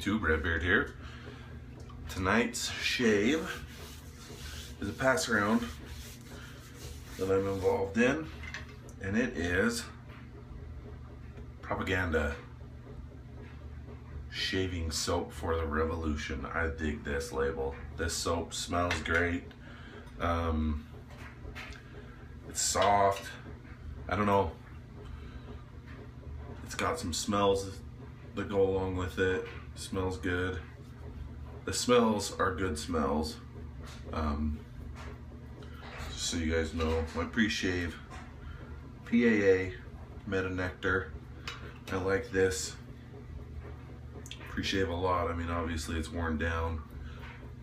YouTube, Redbeard here. Tonight's shave is a pass around that I'm involved in, and it is Propaganda shaving soap for the revolution. I dig this label. This soap smells great. It's soft. I don't know. It's got some smells that go along with it. Smells good. The smells are good smells. Just so you guys know, my pre-shave PAA Meta Nectar. I like this pre-shave a lot. I mean, obviously it's worn down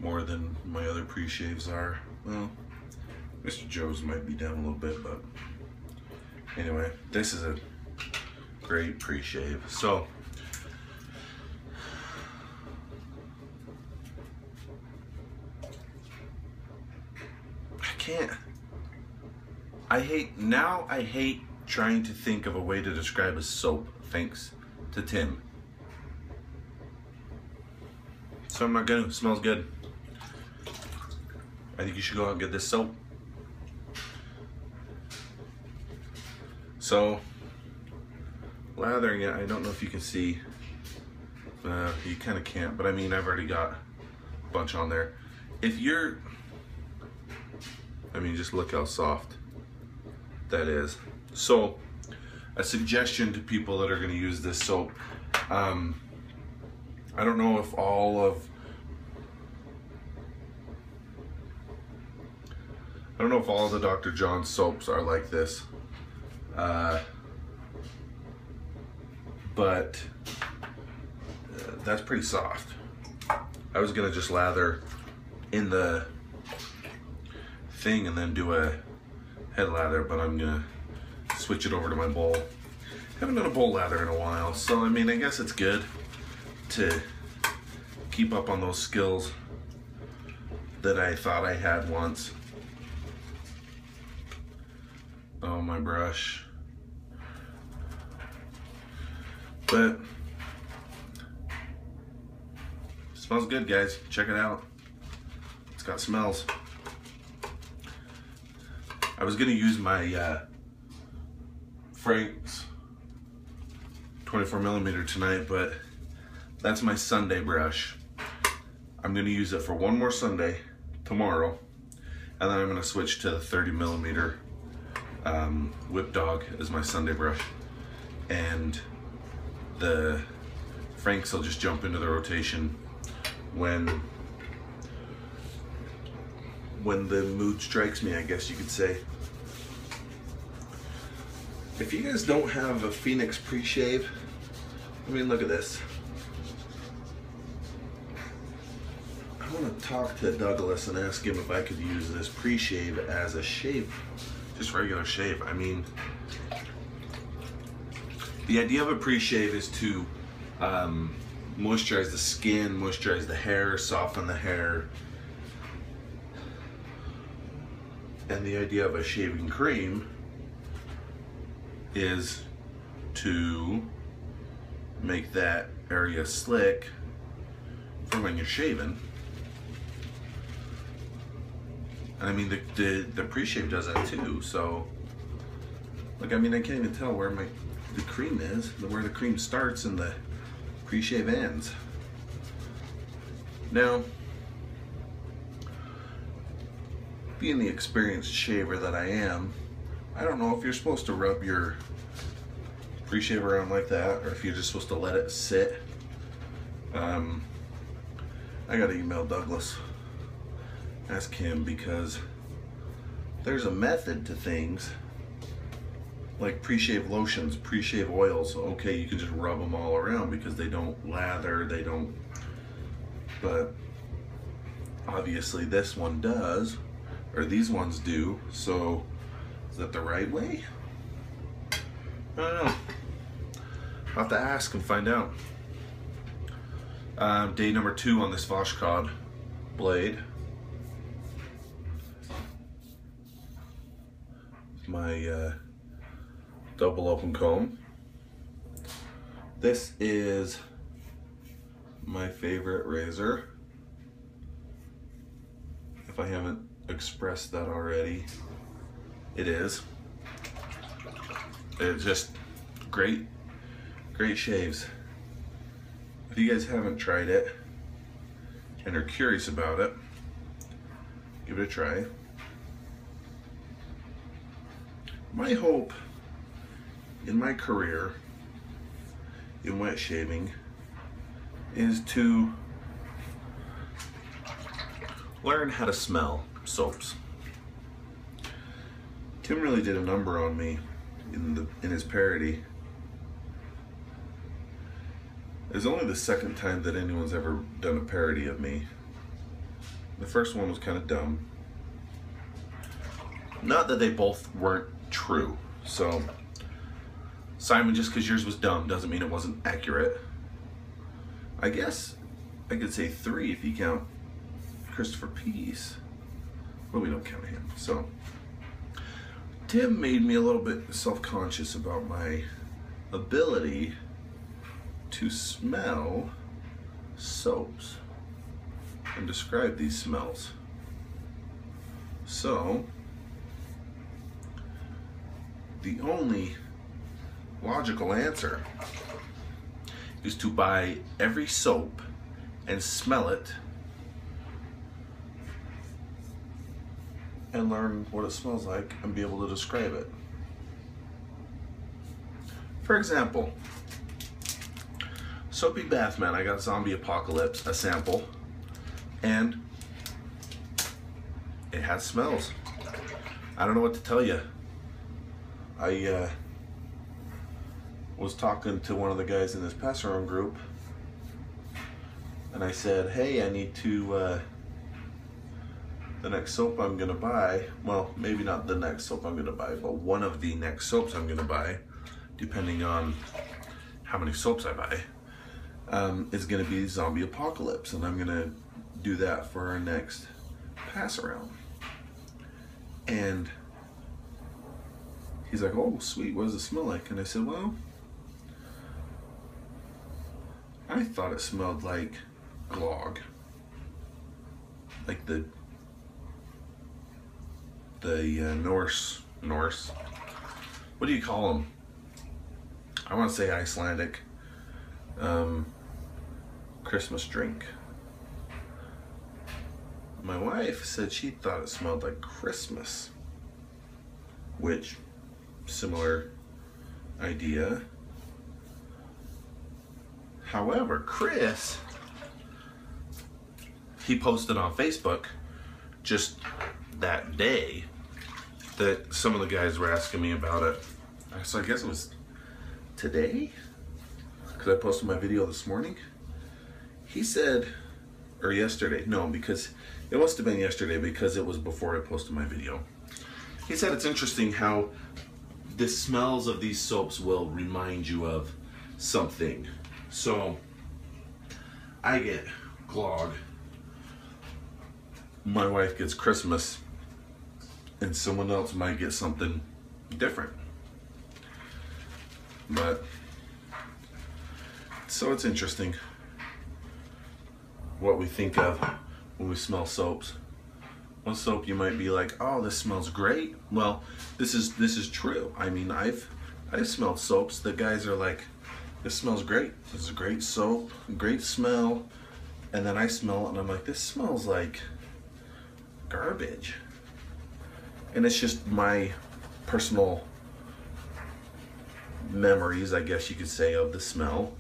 more than my other pre-shaves are. Well, Mr. Joe's might be down a little bit, but anyway, this is a great pre-shave. So I hate trying to think of a way to describe a soap, thanks to Tim. So I'm not gonna. It smells good. I think you should go out and get this soap. So, lathering it, I don't know if you can see. You kind of can't, but I mean, I've already got a bunch on there. If you're, I mean, just look how soft that is. So, a suggestion to people that are going to use this soap. I don't know if all of the Dr. Jons soaps are like this, but that's pretty soft. I was gonna just lather in the thing and then do a head lather, but I'm gonna switch it over to my bowl. Haven't done a bowl lather in a while, so I mean, I guess it's good to keep up on those skills that I thought I had once. Oh, my brush. But smells good, guys. Check it out. It's got smells. I was gonna use my Frank's 24mm tonight, but that's my Sunday brush. I'm gonna use it for one more Sunday tomorrow, and then I'm gonna switch to the 30mm Whip Dog as my Sunday brush, and the Frank's will just jump into the rotation when the mood strikes me, I guess you could say. If you guys don't have a Phoenix pre-shave, I mean, look at this. I want to talk to Douglas and ask him if I could use this pre-shave as a shave, just regular shave. I mean, the idea of a pre-shave is to moisturize the skin, moisturize the hair, soften the hair. And the idea of a shaving cream is to make that area slick for when you're shaving. And I mean, the pre-shave does that too. So, like, I mean, I can't even tell where the cream is, where the cream starts and the pre-shave ends. Now, being the experienced shaver that I am, I don't know if you're supposed to rub your pre-shave around like that, or if you're just supposed to let it sit. I gotta email Douglas, ask him, because there's a method to things like pre-shave lotions, pre-shave oils. Okay, you can just rub them all around because they don't lather, they don't, but obviously this one does, or these ones do. So is that the right way? I don't know. I'll have to ask and find out. Day number 2 on this Voshkod blade. My double open comb. This is my favorite razor. If I haven't expressed that already, it is. It's just great shaves. If you guys haven't tried it and are curious about it, give it a try. My hope in my career in wet shaving is to learn how to smell soaps. Tim really did a number on me in his parody. It's only the second time that anyone's ever done a parody of me. The first one was kind of dumb. Not that they both weren't true. So, Simon, just because yours was dumb doesn't mean it wasn't accurate. I guess I could say 3 if you count Christopher Peace. But we don't count him. So, Tim made me a little bit self-conscious about my ability to smell soaps and describe these smells. So, the only logical answer is to buy every soap and smell it and learn what it smells like and be able to describe it. For example, Soapy Bath Man, I got Zombie Apocalypse, a sample, and it has smells. I don't know what to tell you. I was talking to one of the guys in this Passaron group, and I said, hey, I need to, the next soap I'm gonna buy, well, maybe not the next soap I'm gonna buy, but one of the next soaps I'm gonna buy, depending on how many soaps I buy, is gonna be Zombie Apocalypse, and I'm gonna do that for our next pass around. And he's like, oh, sweet, what does it smell like? And I said, well, I thought it smelled like glog. Like the Norse. What do you call them? I want to say Icelandic Christmas drink. My wife said she thought it smelled like Christmas, which, similar idea. However, Chris, he posted on Facebook just that day that some of the guys were asking me about it. So I guess it was today, because I posted my video this morning. He said, or yesterday, no, because it must have been yesterday because it was before I posted my video. He said it's interesting how the smells of these soaps will remind you of something. So I get glog, my wife gets Christmas, and someone else might get something different. But so it's interesting what we think of when we smell soaps. One soap you might be like, oh, this smells great. Well, this is true. I mean, I've smelled soaps that guys are like, this smells great. This is a great soap, great smell. And then I smell it and I'm like, this smells like garbage. And it's just my personal memories, I guess you could say, of the smell.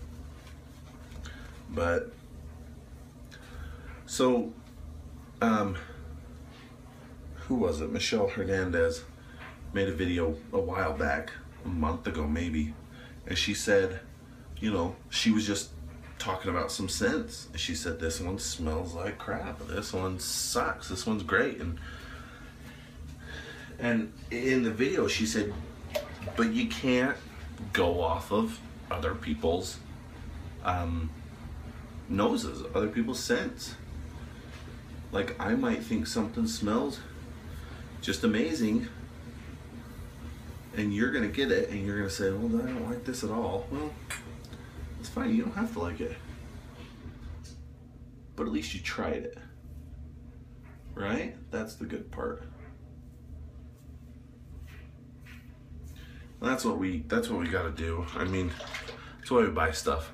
But so who was it? Michelle Hernandez made a video a while back, a month ago maybe, and she said, you know, she was just talking about some scents. And she said, this one smells like crap, this one sucks, this one's great. And in the video she said, but you can't go off of other people's noses, other people's scents. Like, I might think something smells just amazing, and you're gonna get it and you're gonna say, well, I don't like this at all. Well, it's fine, you don't have to like it. but at least you tried it, right? That's the good part. That's what we got to do. I mean, that's why we buy stuff.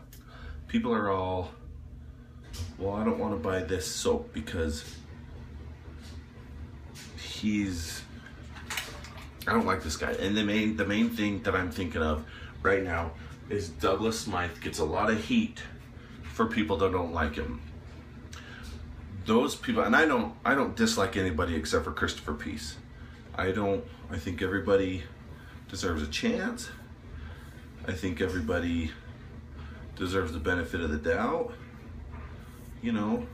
People are all, well, I don't want to buy this soap because I don't like this guy. And the main thing that I'm thinking of right now is Douglas Smythe gets a lot of heat for people that don't like him. Those people, and I don't dislike anybody except for Christopher Peace. I think everybody deserves a chance. I think everybody deserves the benefit of the doubt. You know,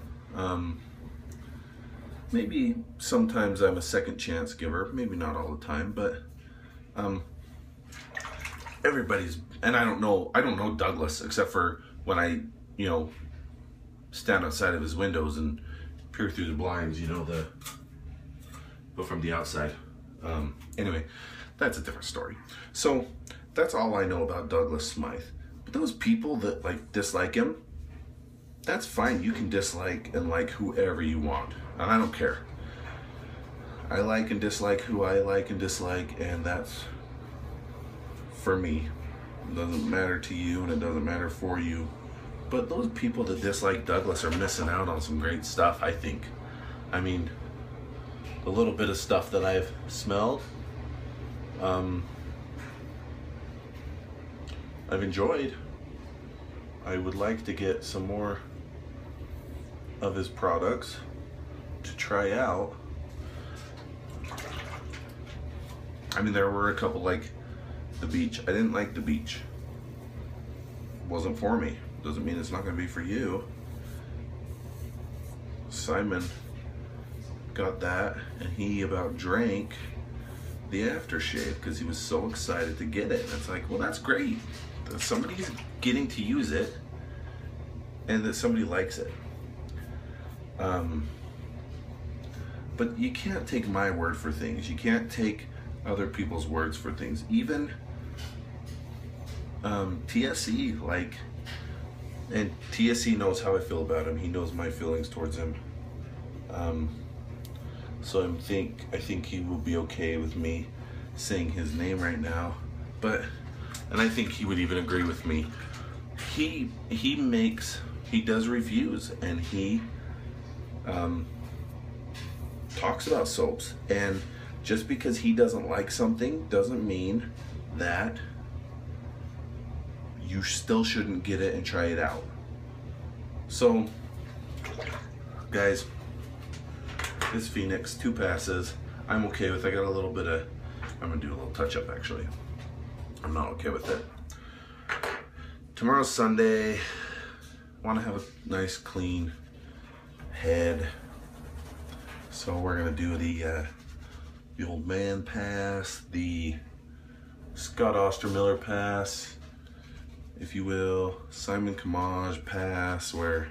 maybe sometimes I'm a second chance giver, maybe not all the time, but everybody's, and I don't know Douglas except for when I, you know, stand outside of his windows and peer through the blinds, you know, but from the outside. Anyway, that's a different story. So that's all I know about Douglas Smythe. But those people that like dislike him, that's fine. You can dislike and like whoever you want, and I don't care. I like and dislike who I like and dislike, and that's for me. It doesn't matter to you, and it doesn't matter for you. But those people that dislike Douglas are missing out on some great stuff, I think. I mean, the little bit of stuff that I've smelled, I've enjoyed. I would like to get some more of his products to try out. I mean, there were a couple like the beach. I didn't like the beach. Wasn't for me. Doesn't mean it's not going to be for you. Simon got that, and he about drank the aftershave because he was so excited to get it. And it's like, well, that's great. Somebody's getting to use it, and that somebody likes it. But you can't take my word for things. You can't take other people's words for things. Even TSE, like, and TSE knows how I feel about him. He knows my feelings towards him. So I think he will be okay with me saying his name right now. And I think he would even agree with me. He does reviews, and he talks about soaps. And just because he doesn't like something doesn't mean that you still shouldn't get it and try it out. So, guys, this Phoenix, 2 passes, I'm okay with. I got a little bit of, I'm gonna do a little touch up actually. I'm not okay with it. Tomorrow's Sunday. Want to have a nice clean head. So we're gonna do the old man pass, the Scott Ostermiller pass, if you will, Simon Kamaj pass, where,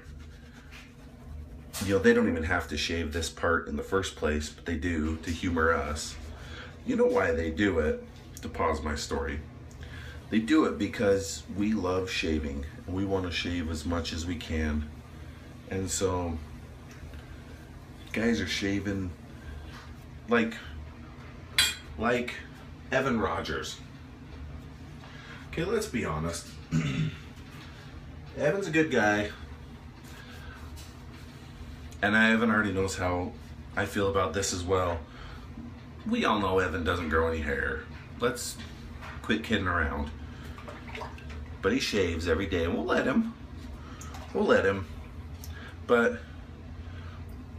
you know, they don't even have to shave this part in the first place, but they do to humor us. You know why they do it? To pause my story. They do it because we love shaving, and we want to shave as much as we can. And so guys are shaving like Evan Rogers. Okay, let's be honest. Evan's a good guy, and Evan already knows how I feel about this as well. We all know Evan doesn't grow any hair. Let's quit kidding around. But he shaves every day, and we'll let him. We'll let him. But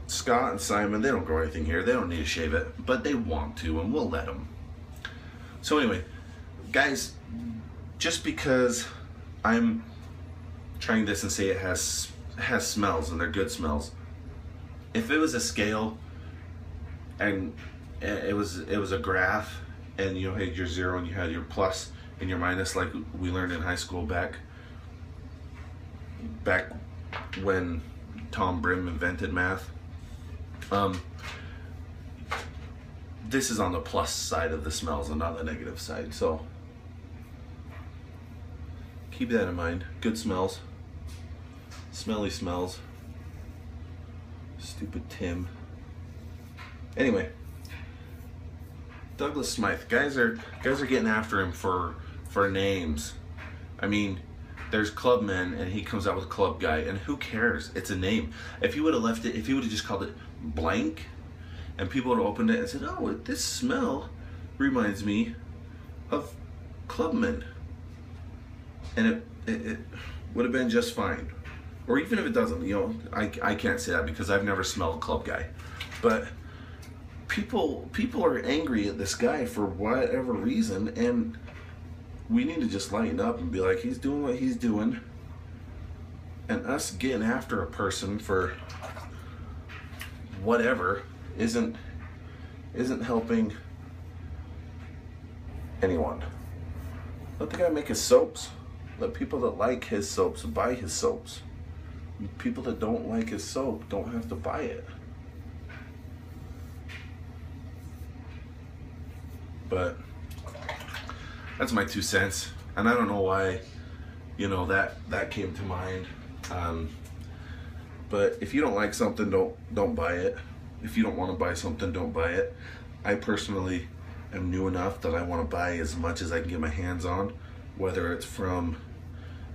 Scott and Simon, they don't grow anything here. They don't need to shave it, but they want to, and we'll let them. So anyway, guys, just because I'm trying this and say it has smells, and they're good smells. If it was a scale and it was a graph, and you had your 0 and you had your plus and your minus, like we learned in high school back when Tom Brim invented math. This is on the plus side of the smells and not the negative side. So keep that in mind. Good smells, smelly smells. Stupid Tim. Anyway, Douglas Smythe. Guys are getting after him for names. I mean, there's Clubman, and he comes out with Club Guy, and who cares? It's a name. If you would have left it, if you would have just called it blank, and people would have opened it and said, "Oh, this smell reminds me of Clubman," and it would have been just fine. Or even if it doesn't, you know, I can't say that because I've never smelled Club Guy, but people are angry at this guy for whatever reason, and we need to just lighten up and be like, he's doing what he's doing, and us getting after a person for whatever isn't helping anyone. Let the guy make his soaps. Let people that like his soaps buy his soaps. People that don't like his soap don't have to buy it. But that's my 2 cents, and I don't know why, you know, that came to mind. But if you don't like something, don't buy it. If you don't want to buy something, don't buy it. I personally am new enough that I want to buy as much as I can get my hands on, whether it's from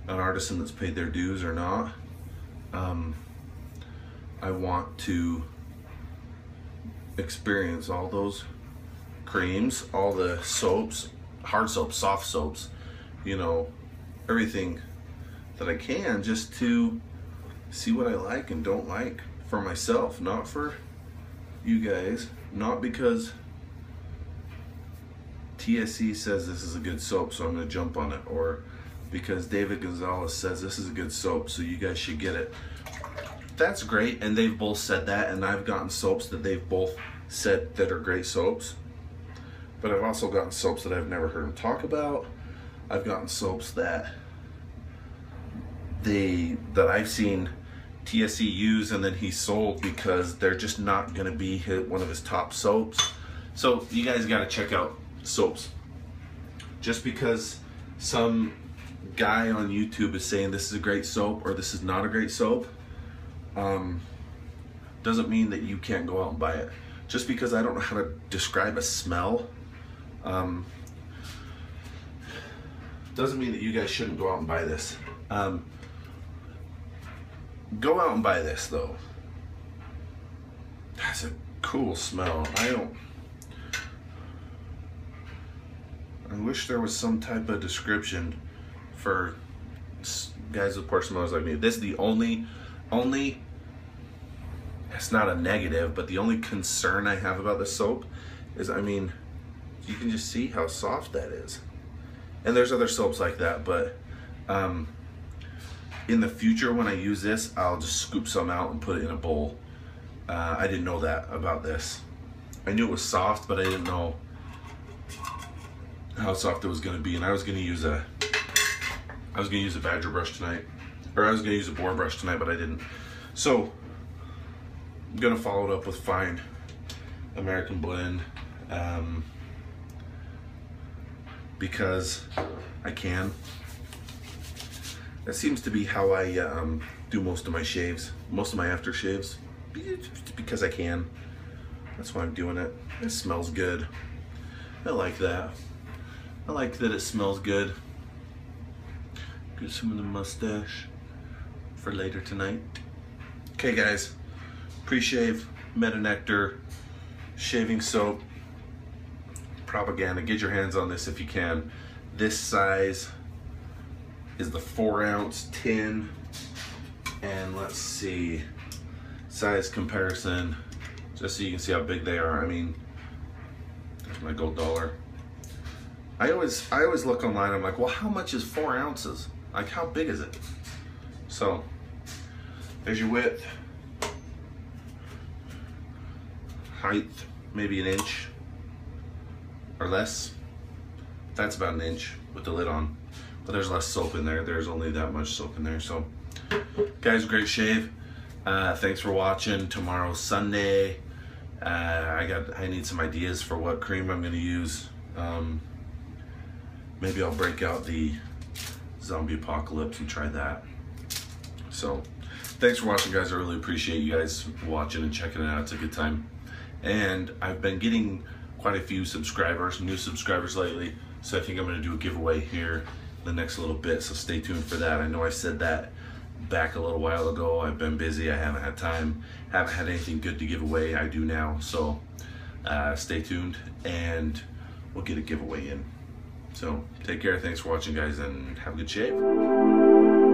an artisan that's paid their dues or not. I want to experience all those creams, all the soaps, hard soaps, soft soaps, you know, everything that I can, just to see what I like and don't like for myself, not for you guys, not because TSC says this is a good soap, so I'm going to jump on it, or because David Gonzalez says this is a good soap, so you guys should get it. That's great, and they've both said that, and I've gotten soaps that they've both said that are great soaps. But I've also gotten soaps that I've never heard them talk about. I've gotten soaps that I've seen TSC use and then he sold because they're just not going to be one of his top soaps. So you guys got to check out soaps. Just because some guy on YouTube is saying this is a great soap or this is not a great soap, doesn't mean that you can't go out and buy it. Just because I don't know how to describe a smell, doesn't mean that you guys shouldn't go out and buy this. Go out and buy this though. That's a cool smell. I wish there was some type of description for guys with poor smellers like me. This is the only, it's not a negative, but the only concern I have about this soap is, I mean, you can just see how soft that is. And there's other soaps like that, but in the future when I use this, I'll just scoop some out and put it in a bowl. I didn't know that about this. I knew it was soft, but I didn't know how soft it was going to be. And I was going to use a badger brush tonight, or I was going to use a boar brush tonight, but I didn't. So I'm going to follow it up with fine American blend, because I can. That seems to be how I do most of my shaves, most of my aftershaves, because I can. That's why I'm doing it. It smells good. I like that. I like that it smells good. Get some of the mustache for later tonight. Okay guys, pre-shave, Meta Nectar, shaving soap, Propaganda. Get your hands on this if you can. This size is the 4-ounce tin, and let's see, size comparison, just so you can see how big they are. I mean, there's my gold dollar. I always look online, I'm like, well, how much is 4 ounces? Like, how big is it? So, there's your width, height, maybe an inch or less. That's about an inch with the lid on. But there's less soap in there. There's only that much soap in there. So, guys, great shave. Thanks for watching. Tomorrow's Sunday. I need some ideas for what cream I'm gonna use. Maybe I'll break out the Zombie Apocalypse and try that. So, Thanks for watching, guys. I really appreciate you guys watching and checking it out. It's a good time. And I've been getting quite a few subscribers, new subscribers lately. So I think I'm going to do a giveaway here the next little bit. So stay tuned for that. I know I said that back a little while ago. I've been busy. I haven't had time. Haven't had anything good to give away. I do now. So stay tuned and we'll get a giveaway in. So take care. Thanks for watching, guys, and have a good shave.